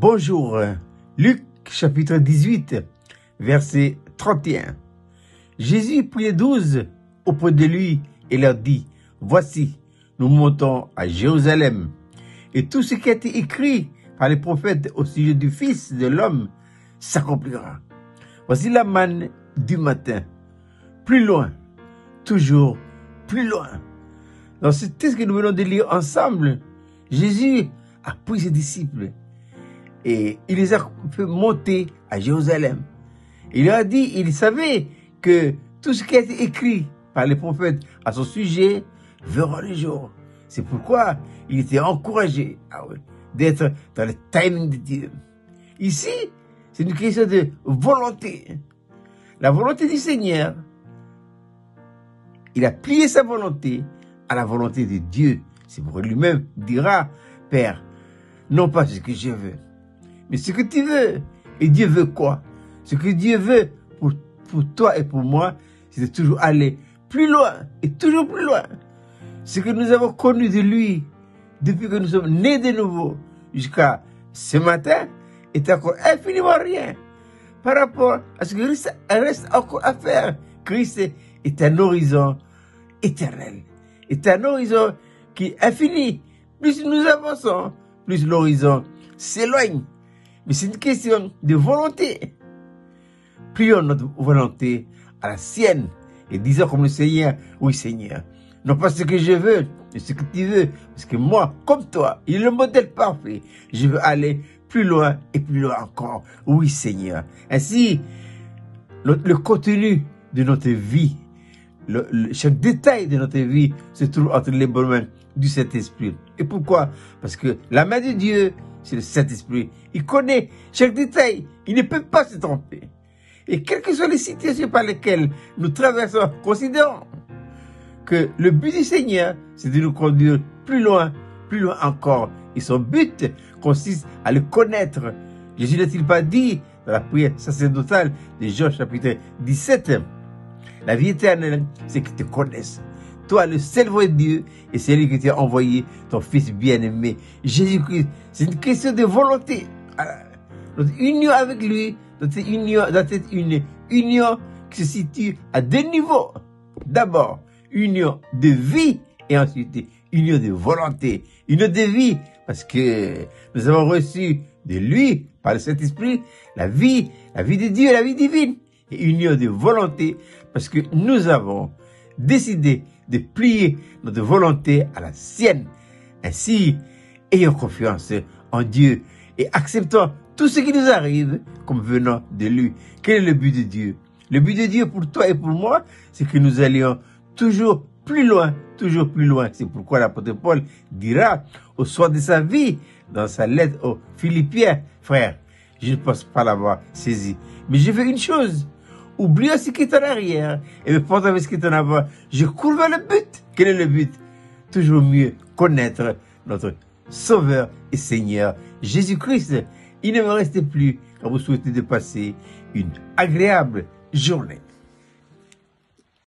Bonjour. Luc chapitre 18, verset 31. Jésus prit les 12 auprès de lui et leur dit, « Voici, nous montons à Jérusalem, et tout ce qui a été écrit par les prophètes au sujet du Fils de l'homme s'accomplira. Voici la manne du matin, plus loin, toujours plus loin. » Dans ce texte que nous venons de lire ensemble, Jésus a pris ses disciples et il les a fait monter à Jérusalem. Il leur a dit, il savait que tout ce qui a été écrit par les prophètes à son sujet verra le jour. C'est pourquoi il était encouragé d'être dans le timing de Dieu. Ici, c'est une question de volonté. La volonté du Seigneur, il a plié sa volonté à la volonté de Dieu. C'est pourquoi lui-même dira, « Père, non pas ce que je veux, mais ce que tu veux. » Et Dieu veut quoi? Ce que Dieu veut pour toi et pour moi, c'est de toujours aller plus loin et toujours plus loin. Ce que nous avons connu de lui depuis que nous sommes nés de nouveau jusqu'à ce matin est encore infiniment rien par rapport à ce que reste encore à faire. Christ est un horizon éternel, est un horizon qui est infini. Plus nous avançons, plus l'horizon s'éloigne. Mais c'est une question de volonté. Plions notre volonté à la sienne et disons comme le Seigneur, « Oui Seigneur, non pas ce que je veux, mais ce que tu veux. Parce que moi, comme toi, il est le modèle parfait. Je veux aller plus loin et plus loin encore. Oui Seigneur. » Ainsi, le contenu de notre vie, chaque détail de notre vie se trouve entre les bonnes mains du Saint-Esprit. Et pourquoi? Parce que la main de Dieu, c'est le Saint-Esprit. Il connaît chaque détail. Il ne peut pas se tromper. Et quelles que soient les situations par lesquelles nous traversons, considérons que le but du Seigneur, c'est de nous conduire plus loin encore. Et son but consiste à le connaître. Jésus n'a-t-il pas dit dans la prière sacerdotale de Jean chapitre 17, « La vie éternelle, c'est qu'ils te connaissent. Toi, le seul vrai Dieu, et c'est lui qui t'a envoyé ton Fils bien-aimé, Jésus-Christ. » C'est une question de volonté. Notre union avec lui, notre union qui se situe à deux niveaux. D'abord, union de vie et ensuite union de volonté. Union de vie parce que nous avons reçu de lui, par le Saint-Esprit, la vie de Dieu, la vie divine. Et union de volonté parce que nous avons décidé de plier notre volonté à la sienne. Ainsi, ayons confiance en Dieu et acceptons tout ce qui nous arrive comme venant de lui. Quel est le but de Dieu? Le but de Dieu pour toi et pour moi, c'est que nous allions toujours plus loin, toujours plus loin. C'est pourquoi l'apôtre Paul dira au soir de sa vie, dans sa lettre aux Philippiens, « Frère, je ne pense pas l'avoir saisi, mais je fais une chose. Oublions ce qui est en arrière et me portant avec ce qui est en avant. Je cours vers le but. » Quel est le but? Toujours mieux connaître notre Sauveur et Seigneur Jésus-Christ. Il ne me reste plus qu'à vous souhaiter de passer une agréable journée.